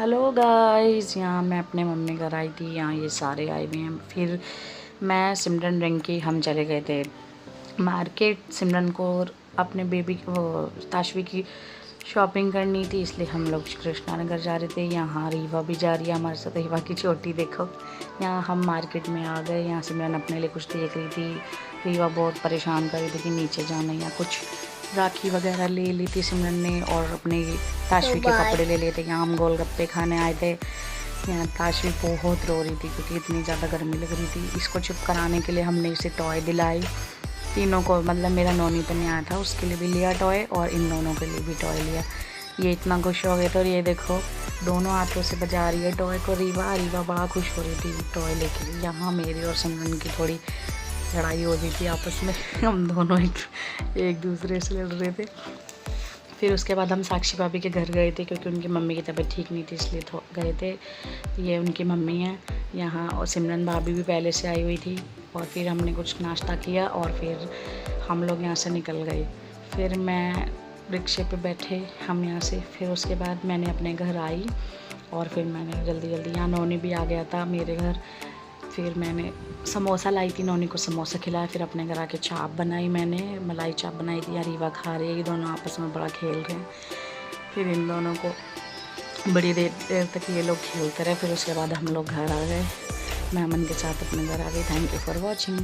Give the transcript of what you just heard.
Hello guys, यहाँ मैं अपने मम्मी घर आई थी। यहाँ ये सारे आए हुए हैं। फिर मैं सिमरन रिंकी हम चले गए थे मार्केट। सिमरन को अपने बेबी को ताशवी की शॉपिंग करनी थी, इसलिए हम लोग कृष्णा नगर जा रहे थे। यहाँ रीवा भी जा रही है हमारे साथ। रीवा की चोटी देखो। यहाँ हम मार्केट में आ गए। यहाँ सिमरन अपने लिए कुछ देख रही थी। रीवा बहुत परेशान कर रही थी कि नीचे जाना या कुछ। राखी वगैरह ले ली थी सिमरन ने और अपने ताशवी के कपड़े ले लिए थे। यहाँ हम गोलगप्पे खाने आए थे। यहाँ ताशवी बहुत रो रही थी क्योंकि इतनी ज़्यादा गर्मी लग रही थी। इसको चुप कराने के लिए हमने इसे टॉय दिलाई तीनों को। मतलब मेरा नोनी तो नहीं आया था, उसके लिए भी लिया टॉय और इन दोनों के लिए भी टॉय लिया। ये इतना खुश हो गए थे और ये देखो दोनों हाथों से बजा रही है टॉय को। रीवा बड़ा खुश हो रही थी टॉय लेके। यहाँ मेरी और सिमरन की थोड़ी लड़ाई हो रही थी आपस में। हम दोनों एक दूसरे से लड़ रहे थे। फिर उसके बाद हम साक्षी भाभी के घर गए थे क्योंकि उनकी मम्मी की तबीयत ठीक नहीं थी, इसलिए गए थे। ये उनकी मम्मी है यहाँ। और सिमरन भाभी भी पहले से आई हुई थी। और फिर हमने कुछ नाश्ता किया और फिर हम लोग यहाँ से निकल गए। फिर मैं रिक्शे पे बैठे हम यहाँ से। फिर उसके बाद मैंने अपने घर आई और फिर मैंने जल्दी यहाँ नोनी भी आ गया था मेरे घर। फिर मैंने समोसा लाई थी, नोनी को समोसा खिलाया। फिर अपने घर आके चाप बनाई, मैंने मलाई चाप बनाई थी। रीवा खा रही है, ये दोनों आपस में बड़ा खेल रहे हैं। फिर इन दोनों को बड़ी देर तक ये लोग खेलते रहे। फिर उसके बाद हम लोग घर आ गए। मैं अमन के साथ अपने घर आ गई। Thank you for watching.